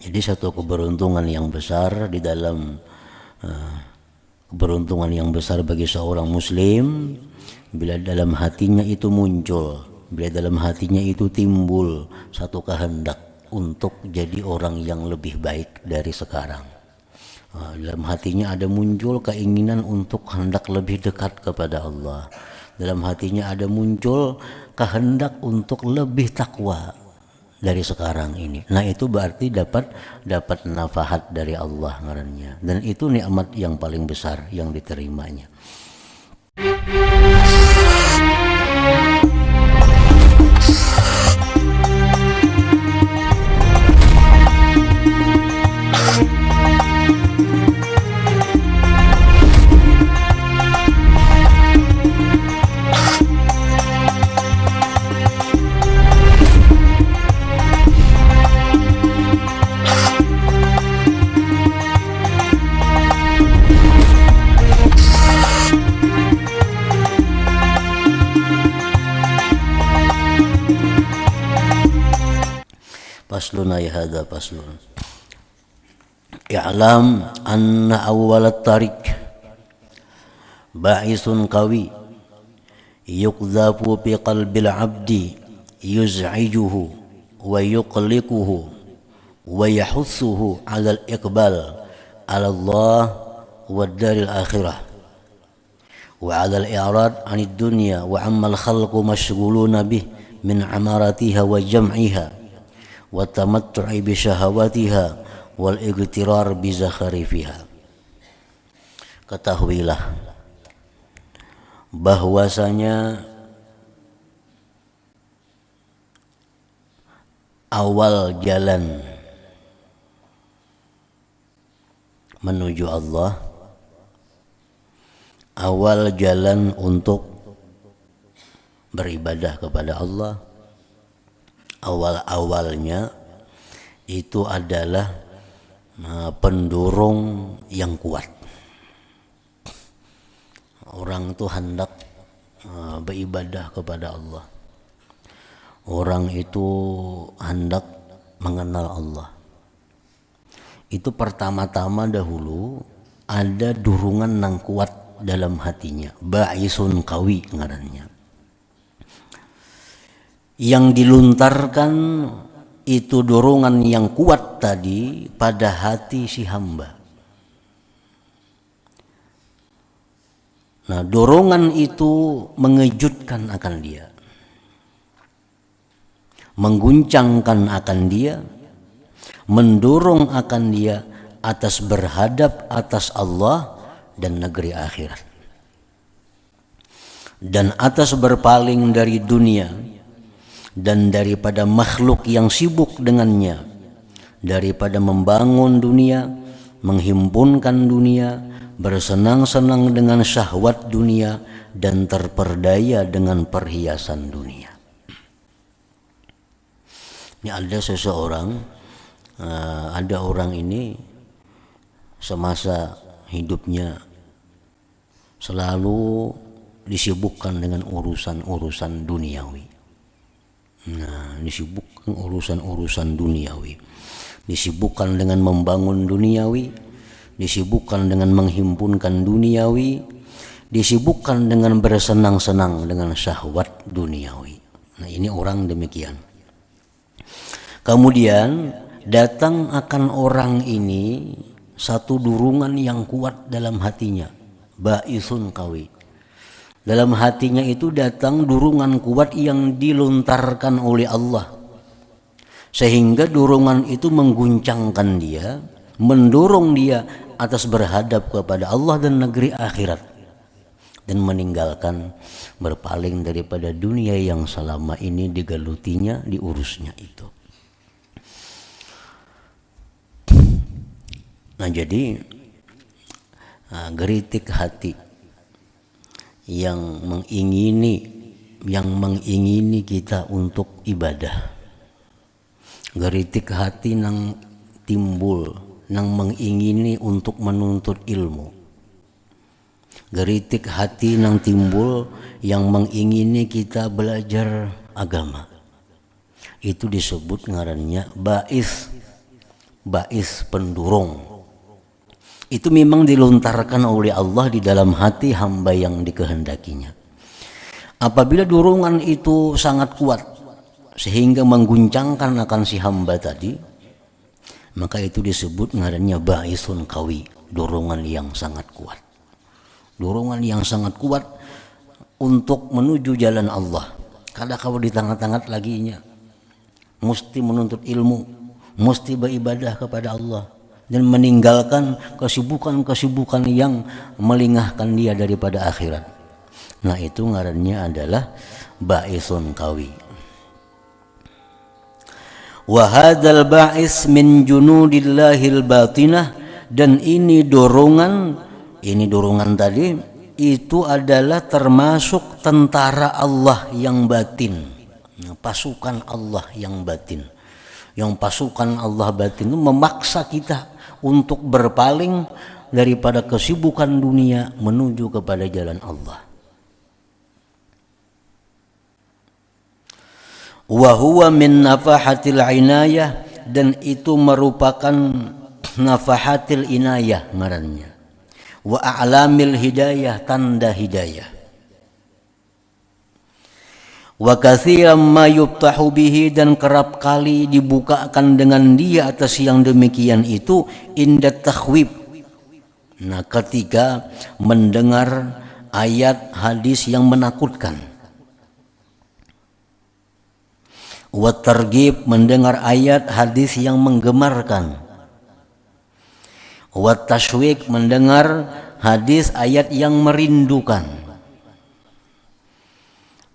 Jadi satu keberuntungan yang besar di dalam keberuntungan yang besar bagi seorang muslim bila dalam hatinya itu muncul, bila dalam hatinya itu timbul satu kehendak untuk jadi orang yang lebih baik dari sekarang. Dalam hatinya ada muncul keinginan untuk hendak lebih dekat kepada Allah. Dalam hatinya ada muncul kehendak untuk lebih takwa dari sekarang ini. Nah, itu berarti dapat nafahat dari Allah ngarannya. Dan itu nikmat yang paling besar yang diterimanya. Faslun ay hadza faslun. I'lam anna awwal at-tariq ba'isun qawi yuqdhafu fi qalbil 'abdi yuz'ijuhu wa yuqliquhu wa yahussuhu 'ala al-iqbal 'ala Allah wa ad-daril akhirah wa 'ala al-i'rad 'anid dunya wa 'amma al-khalqu mashghuluna bih min 'amaratiha wa jam'iha wa tamattu'i bi syahawatiha wal igtirar bi zakharifiha. Ketahuilah bahwasanya awal jalan menuju Allah, awal jalan untuk beribadah kepada Allah, awal-awalnya itu adalah pendorong yang kuat. Orang itu hendak beribadah kepada Allah. Orang itu hendak mengenal Allah. Itu pertama-tama dahulu ada dorongan yang kuat dalam hatinya. Ba'isun qawi ngarannya. Yang diluntarkan itu dorongan yang kuat tadi pada hati si hamba. Nah, dorongan itu mengejutkan akan dia, mengguncangkan akan dia, mendorong akan dia atas berhadap atas Allah dan negeri akhirat, dan atas berpaling dari dunia dan daripada makhluk yang sibuk dengannya, daripada membangun dunia, menghimpunkan dunia, bersenang-senang dengan syahwat dunia, dan terperdaya dengan perhiasan dunia. Ini ada seseorang, ada orang ini semasa hidupnya selalu disibukkan dengan urusan-urusan duniawi. Nah, disibukkan urusan-urusan duniawi, disibukkan dengan membangun duniawi, disibukkan dengan menghimpunkan duniawi, disibukkan dengan bersenang-senang dengan syahwat duniawi. Nah, ini orang demikian. Kemudian datang akan orang ini satu dorongan yang kuat dalam hatinya, ba'isun qawi. Dalam hatinya itu datang dorongan kuat yang dilontarkan oleh Allah, sehingga dorongan itu mengguncangkan dia, mendorong dia atas berhadap kepada Allah dan negeri akhirat, dan meninggalkan, berpaling daripada dunia yang selama ini digelutinya, diurusnya itu. Nah, jadi geritik hati yang mengingini kita untuk ibadah, geritik hati nang timbul nang mengingini untuk menuntut ilmu, geritik hati nang timbul yang mengingini kita belajar agama, itu disebut ngarannya ba'is, ba'is, pendorong. Itu memang dilontarkan oleh Allah di dalam hati hamba yang dikehendakinya. Apabila dorongan itu sangat kuat sehingga mengguncangkan akan si hamba tadi, maka itu disebut ngarannya ba'isun qawi, dorongan yang sangat kuat. Dorongan yang sangat kuat untuk menuju jalan Allah. Kada kau di tangan-tangan laginya, mesti menuntut ilmu, mesti beribadah kepada Allah dan meninggalkan kesibukan-kesibukan yang melingahkan dia daripada akhirat. Nah, itu ngarannya adalah ba'isun qawi. Wa hadzal ba'is min junudillahil batinah, dan ini dorongan tadi itu adalah termasuk tentara Allah yang batin, pasukan Allah yang batin. Yang pasukan Allah batin itu memaksa kita untuk berpaling daripada kesibukan dunia menuju kepada jalan Allah. Wa huwa min nafahatil inayah, dan itu merupakan nafahatil inayah ngarannya. Wa a'lamil hidayah, tanda hidayah. Wa katsiran ma yuftahu bihi, dan kerap kali dibukakan dengan dia atas yang demikian itu inda takhwib. Nah, ketika mendengar ayat hadis yang menakutkan. Wa targhib, mendengar ayat hadis yang menggemarkan. Wa tashwiq, mendengar hadis ayat yang merindukan.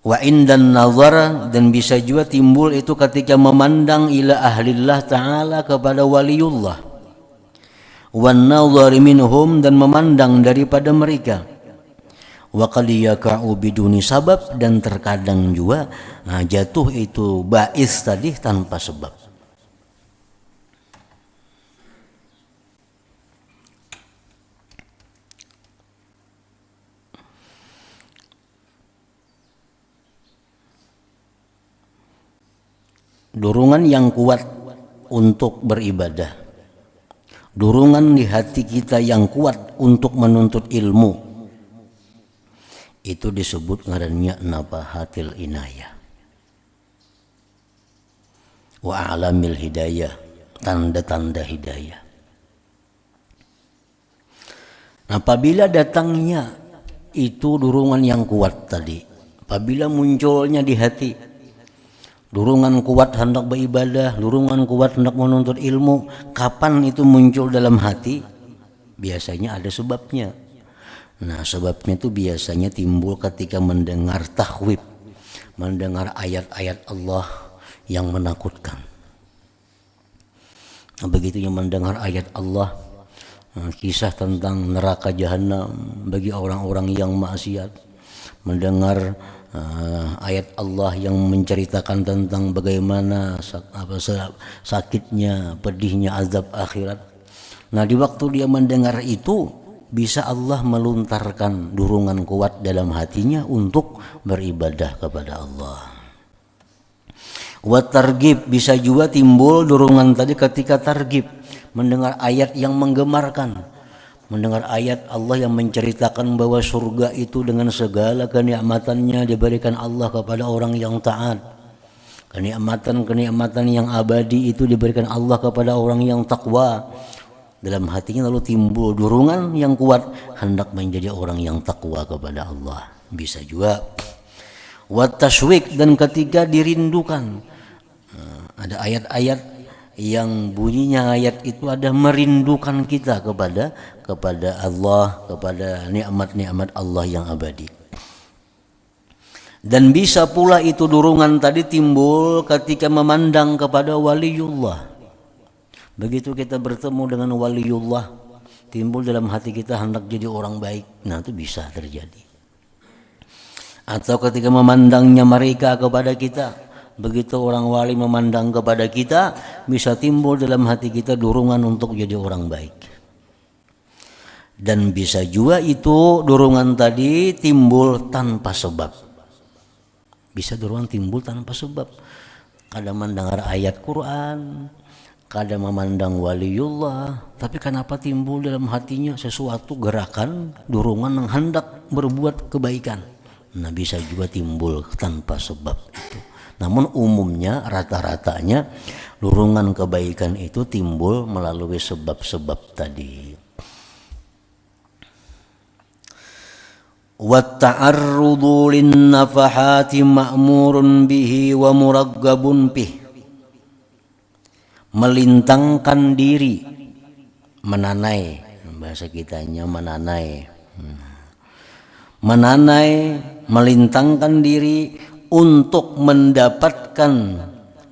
Wa indan nazar, dan bisa juga timbul itu ketika memandang ila ahlillah ta'ala, kepada waliullah. Wan nazari minhum, dan memandang daripada mereka. Wa qad yaka'u biduni sabab, dan terkadang juga jatuh itu ba'is tadi tanpa sebab. Dorongan yang kuat untuk beribadah, dorongan di hati kita yang kuat untuk menuntut ilmu, itu disebut ngarannya nafahatil inayah. Wa a'lamil hidayah, tanda-tanda hidayah. Apabila datangnya itu dorongan yang kuat tadi, apabila munculnya di hati dorongan kuat hendak beribadah, dorongan kuat hendak menuntut ilmu, kapan itu muncul dalam hati? Biasanya ada sebabnya. Nah, sebabnya itu biasanya timbul ketika mendengar takhwib, mendengar ayat-ayat Allah yang menakutkan. Nah, begitu yang mendengar ayat Allah, kisah tentang neraka jahanam bagi orang-orang yang maksiat, mendengar ayat Allah yang menceritakan tentang bagaimana sakitnya, pedihnya azab akhirat. Nah, di waktu dia mendengar itu, bisa Allah melontarkan dorongan kuat dalam hatinya untuk beribadah kepada Allah. Wa targhib, bisa juga timbul dorongan tadi ketika targhib, mendengar ayat yang menggemarkan. Mendengar ayat Allah yang menceritakan bahwa surga itu dengan segala kenikmatannya diberikan Allah kepada orang yang taat. Kenikmatan-kenikmatan yang abadi itu diberikan Allah kepada orang yang takwa. Dalam hatinya lalu timbul dorongan yang kuat hendak menjadi orang yang takwa kepada Allah. Bisa juga wa tashwiq, dan ketika dirindukan. Ada ayat-ayat yang bunyinya ayat itu ada merindukan kita kepada Allah, kepada nikmat-nikmat Allah yang abadi. Dan bisa pula itu dorongan tadi timbul ketika memandang kepada waliullah. Begitu kita bertemu dengan waliullah, timbul dalam hati kita hendak jadi orang baik. Nah, itu bisa terjadi. Atau ketika memandangnya mereka kepada kita, begitu orang wali memandang kepada kita, bisa timbul dalam hati kita dorongan untuk jadi orang baik. Dan bisa juga itu dorongan tadi timbul tanpa sebab. Bisa dorongan timbul tanpa sebab. Kadang mendengar ayat Quran, kada memandang waliullah, tapi kenapa timbul dalam hatinya sesuatu gerakan, dorongan yang hendak berbuat kebaikan. Nah, bisa juga timbul tanpa sebab itu. Namun umumnya rata-ratanya dorongan kebaikan itu timbul melalui sebab-sebab tadi. Wa ta'arrudu lin nafahati ma'murun bihi wa muraggabun bih. Melintangkan diri, menanai, bahasa kitanya menanai, melintangkan diri untuk mendapatkan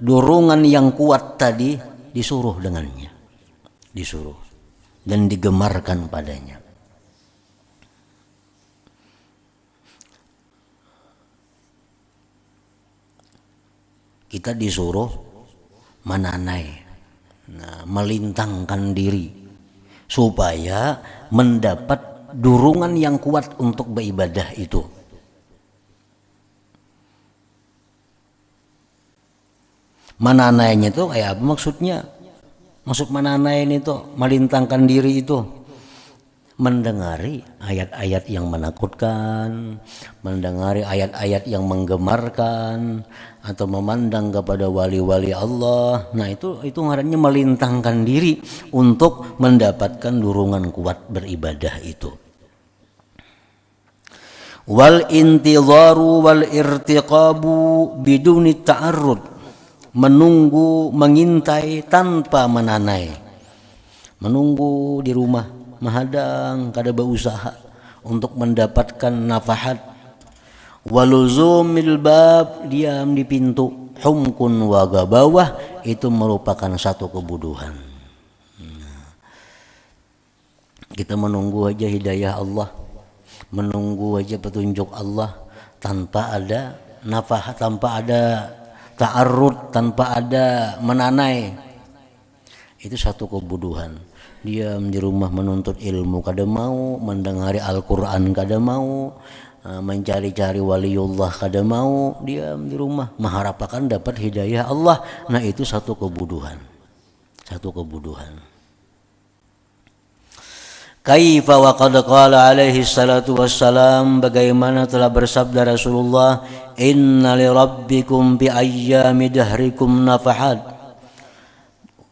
dorongan yang kuat tadi, disuruh dengannya, disuruh dan digemarkan padanya. Kita disuruh menanai, melintangkan diri supaya mendapat dorongan yang kuat untuk beribadah itu. Menanainya itu kayak apa maksudnya? Maksud menanai itu melintangkan diri itu mendengari ayat-ayat yang menakutkan, mendengari ayat-ayat yang menggemarkan, atau memandang kepada wali-wali Allah. Nah, itu ngarannya melintangkan diri untuk mendapatkan dorongan kuat beribadah itu. Wal intidharu wal irtiqabu biduni ta'arrud, menunggu, mengintai tanpa menanai. Menunggu di rumah, mahadang kada berusaha untuk mendapatkan nafahat. Waluzumil bab, diam di pintu, humkun wa gabawah, itu merupakan satu kebodohan. Kita menunggu aja hidayah Allah, menunggu aja petunjuk Allah tanpa ada nafahat, tanpa ada ta'arrud, tanpa ada menanai, itu satu kebodohan. Diam di rumah menuntut ilmu kada mau, mendengari Al-Quran kada mau, mencari-cari waliullah kada mau, diam di rumah mengharapkan dapat hidayah Allah. Nah, itu satu kebodohan, satu kebodohan. Kaifa wa qad qala alaihi salatu wassalam, bagaimana telah bersabda Rasulullah, inna li rabbikum bi ayyami dahrikum nafahat.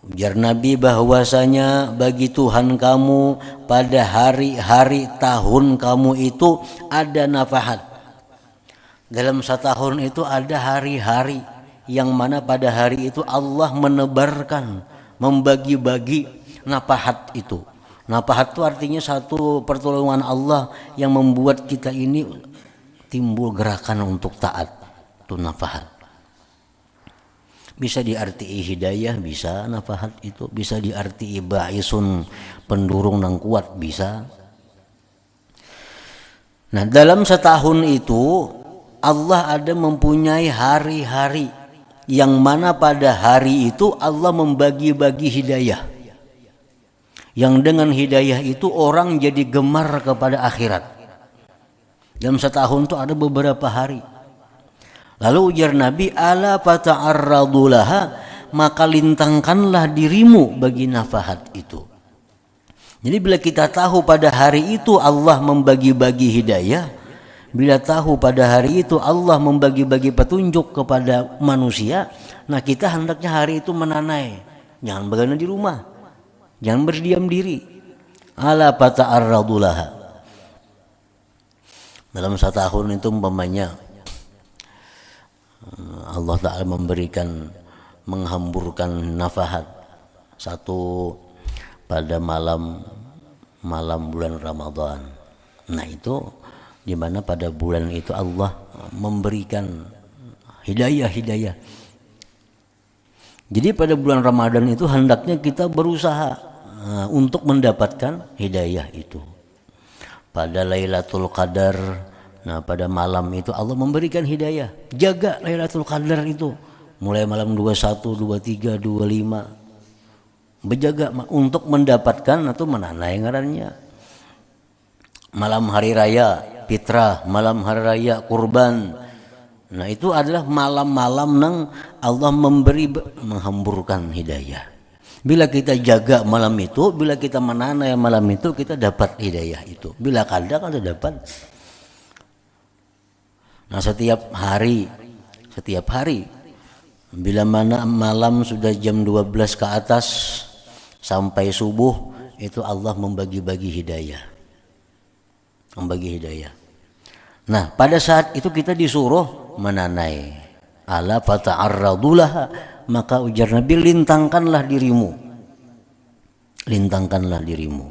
Ujar Nabi bahwasanya bagi Tuhan kamu pada hari-hari tahun kamu itu ada nafahat. Dalam setahun itu ada hari-hari yang mana pada hari itu Allah menebarkan, membagi-bagi nafahat itu. Nafahat itu artinya satu pertolongan Allah yang membuat kita ini timbul gerakan untuk taat. Itu nafahat. Bisa diartii hidayah, bisa nafahat itu. Bisa diartii ba'isun, pendurung yang kuat, bisa. Nah, dalam setahun itu Allah ada mempunyai hari-hari yang mana pada hari itu Allah membagi-bagi hidayah, yang dengan hidayah itu orang jadi gemar kepada akhirat. Dalam setahun itu ada beberapa hari. Lalu ujar Nabi, ala fata'arradu laha, maka lintangkanlah dirimu bagi nafahat itu. Jadi bila kita tahu pada hari itu Allah membagi-bagi hidayah, bila tahu pada hari itu Allah membagi-bagi petunjuk kepada manusia, nah kita hendaknya hari itu menanai. Jangan begadang di rumah, jangan berdiam diri. Ala fata'arradu laha. Dalam setahun itu umpamanya Allah Ta'ala memberikan, menghamburkan nafahat satu pada malam bulan Ramadan. Nah, itu dimana pada bulan itu Allah memberikan hidayah. Jadi pada bulan Ramadan itu hendaknya kita berusaha untuk mendapatkan hidayah itu. Pada Lailatul Qadar, nah pada malam itu Allah memberikan hidayah. Jaga Lailatul Qadar itu. Mulai malam 21, 23, 25. Berjaga untuk mendapatkan atau menanai ngarannya. Malam hari raya fitrah, malam hari raya kurban. Nah, itu adalah malam-malam yang Allah menghamburkan hidayah. Bila kita jaga malam itu, bila kita menanai malam itu, kita dapat hidayah itu. Bila kada kan dapat. Nah, setiap hari bila mana malam sudah jam 12 ke atas sampai subuh, itu Allah membagi-bagi hidayah. Membagi hidayah. Nah, pada saat itu kita disuruh menanai. Ala fata'arradulaha, maka ujar Nabi, lintangkanlah dirimu. Lintangkanlah dirimu.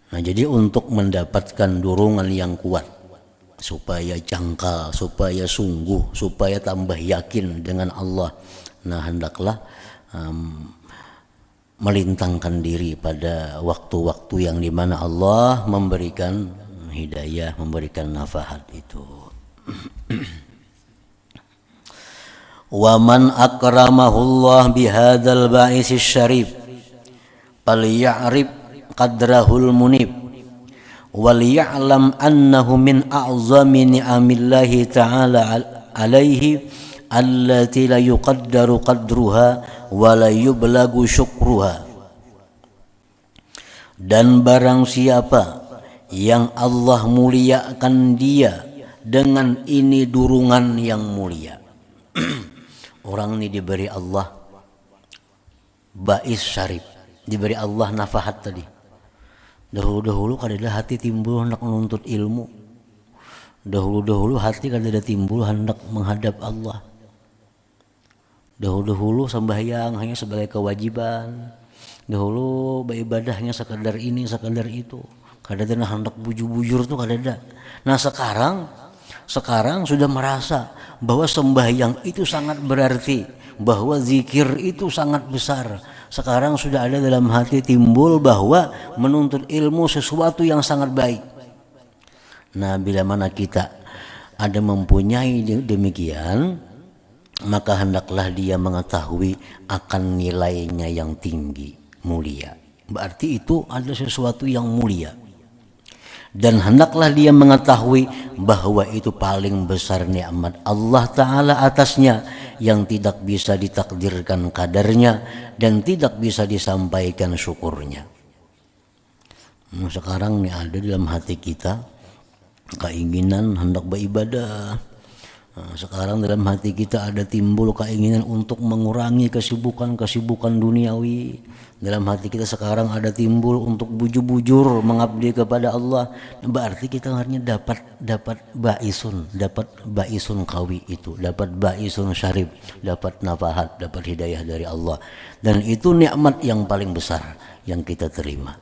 Nah, jadi untuk mendapatkan dorongan yang kuat, supaya jangkal, supaya sungguh, supaya tambah yakin dengan Allah, nah hendaklah melintangkan diri pada waktu-waktu yang dimana Allah memberikan hidayah, memberikan nafahat itu. Wa man akramahullah bihadzal ba'isis syarif falya'rif qadrahul munib wal ya'lam annahu min a'zami ni'amillahi ta'ala alaihi allati la yuqaddaru qadruha wa la yublagu syukruha. Dan barang siapa yang Allah muliakan dia dengan ini durungan yang mulia. Orang ini diberi Allah bais syarif, diberi Allah nafahat tadi. Dahulu-dahulu kadang hati timbul hendak menuntut ilmu. Dahulu-dahulu hati kadang timbul hendak menghadap Allah. Dahulu-dahulu sembahyang hanya sebagai kewajiban. Dahulu beribadahnya sekadar ini, sekadar itu. Kadang hendak bujur-bujur tuh kadang. Nah, sekarang sudah merasa bahwa sembahyang itu sangat berarti, bahwa zikir itu sangat besar. Sekarang sudah ada dalam hati timbul bahwa menuntut ilmu sesuatu yang sangat baik. Nah, bila mana kita ada mempunyai demikian, maka hendaklah dia mengetahui akan nilainya yang tinggi, mulia. Berarti itu ada sesuatu yang mulia. Dan hendaklah dia mengetahui bahwa itu paling besar nikmat Allah Ta'ala atasnya, yang tidak bisa ditakdirkan kadarnya dan tidak bisa disampaikan syukurnya. Sekarang ini ada dalam hati kita keinginan hendak beribadah. Sekarang dalam hati kita ada timbul keinginan untuk mengurangi kesibukan duniawi. Dalam hati kita sekarang ada timbul untuk bujur-bujur mengabdi kepada Allah. Berarti kita hanya dapat baisun kawi itu, dapat baisun syarif, dapat nafahat, dapat hidayah dari Allah. Dan itu nikmat yang paling besar yang kita terima.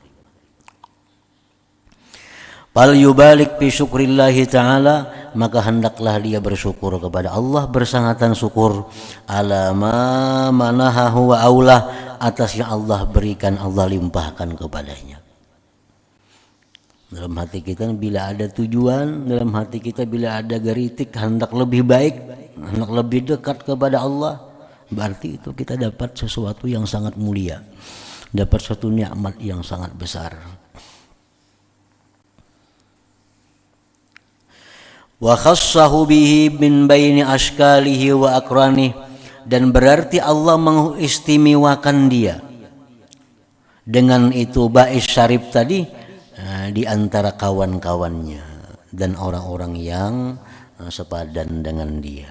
Fal yubalik fi syukrillahi ta'ala, maka hendaklah dia bersyukur kepada Allah bersangatan syukur ala ma manahahu wa aulah, atas yang Allah berikan, Allah limpahkan kepadanya. Dalam hati kita bila ada tujuan, dalam hati kita bila ada geritik hendak lebih baik, hendak lebih dekat kepada Allah, berarti itu kita dapat sesuatu yang sangat mulia, dapat suatu nikmat yang sangat besar. Wa khassahu bihi min baini ashkalihi wa akranihi, dan berarti Allah mengistimewakan dia dengan itu bais syarif tadi di antara kawan-kawannya dan orang-orang yang sepadan dengan dia.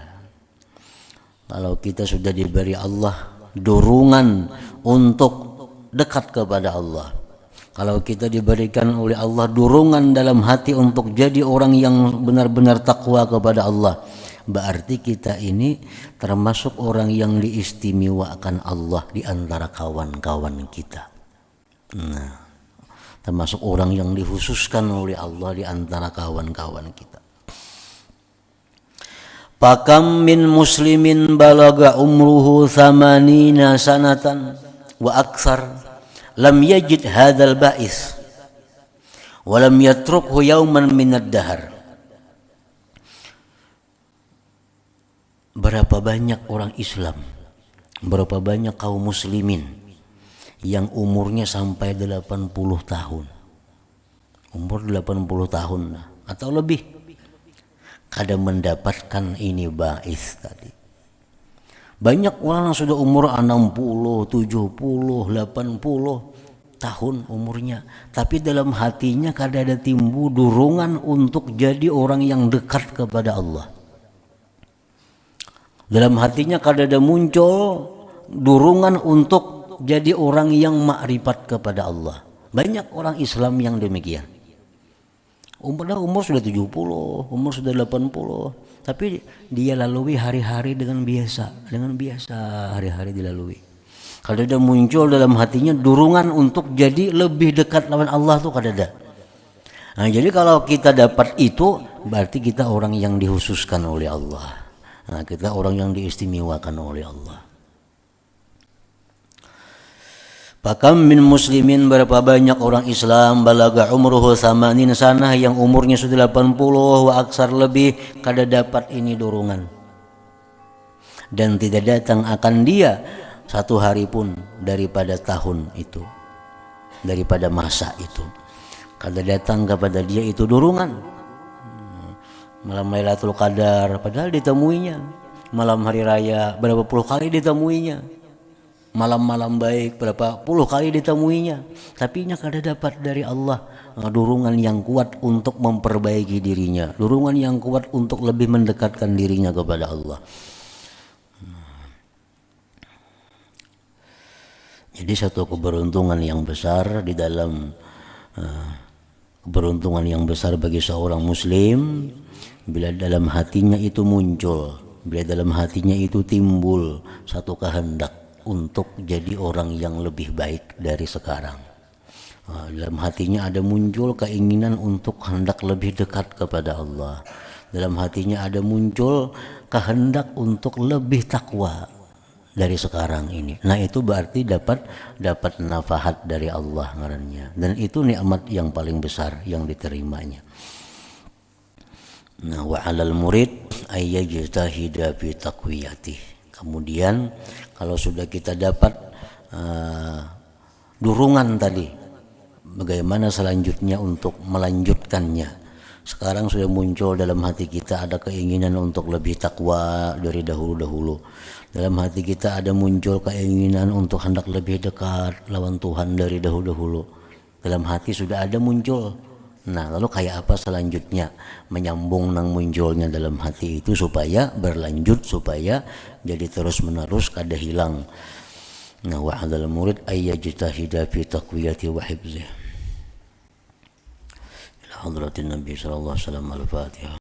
Kalau kita sudah diberi Allah dorongan untuk dekat kepada Allah, kalau kita diberikan oleh Allah dorongan dalam hati untuk jadi orang yang benar-benar takwa kepada Allah, berarti kita ini termasuk orang yang diistimewakan Allah di antara kawan-kawan kita. Nah, termasuk orang yang dikhususkan oleh Allah di antara kawan-kawan kita. Pakam min muslimin balaga umruhu 80 sanatan wa aktsar lam yajid hadzal ba'is wa lam yatrukhu yawman minad dahr. Berapa banyak orang Islam, berapa banyak kaum muslimin yang umurnya sampai 80 tahun. Umur 80 tahun atau lebih, kadang mendapatkan ini ba'is tadi. Banyak orang yang sudah umur 60, 70, 80 tahun umurnya, tapi dalam hatinya kadang ada timbul dorongan untuk jadi orang yang dekat kepada Allah. Dalam hatinya kadang ada muncul dorongan untuk jadi orang yang makrifat kepada Allah. Banyak orang Islam yang demikian. Umur sudah 70, umur sudah 80, tapi dia lalui hari-hari dengan biasa hari-hari dilalui. Kalau ada muncul dalam hatinya dorongan untuk jadi lebih dekat lawan Allah tuh kadada. Nah, jadi kalau kita dapat itu berarti kita orang yang dikhususkan oleh Allah. Nah, kita orang yang diistimewakan oleh Allah. Pakam min muslimin, berapa banyak orang Islam balaga umruhu samanin sanah yang umurnya sudah 80 wa aksar lebih kada dapat ini dorongan. Dan tidak datang akan dia satu hari pun daripada tahun itu, daripada masa itu, kada datang kepada dia itu dorongan. Malam Lailatul Qadar padahal ditemuinya, malam hari raya berapa puluh kali ditemuinya, malam-malam baik berapa puluh kali ditemuinya, tapi nya kada dapat dari Allah dorongan yang kuat untuk memperbaiki dirinya, dorongan yang kuat untuk lebih mendekatkan dirinya kepada Allah. Jadi satu keberuntungan yang besar di dalam keberuntungan yang besar bagi seorang muslim bila dalam hatinya itu muncul, bila dalam hatinya itu timbul satu kehendak untuk jadi orang yang lebih baik dari sekarang. Dalam hatinya ada muncul keinginan untuk hendak lebih dekat kepada Allah. Dalam hatinya ada muncul kehendak untuk lebih takwa dari sekarang ini. Nah, itu berarti dapat nafahat dari Allah ngarannya. Dan itu nikmat yang paling besar yang diterimanya. Nah, wa 'alal murid ayyajtahida fi taqwiyati. Kemudian kalau sudah kita dapat dorongan tadi, bagaimana selanjutnya untuk melanjutkannya. Sekarang sudah muncul dalam hati kita ada keinginan untuk lebih takwa dari dahulu-dahulu. Dalam hati kita ada muncul keinginan untuk hendak lebih dekat lawan Tuhan dari dahulu-dahulu. Dalam hati sudah ada muncul. Nah, lalu kayak apa selanjutnya? Menyambung nang munculnya dalam hati itu supaya berlanjut, supaya jadi terus-menerus kada hilang. Nah, wa 'alal murid ayyajtahida fi taqwiyati wa hifzih. Hadratin Nabi sallallahu alaihi wasallam. Al-Fatihah.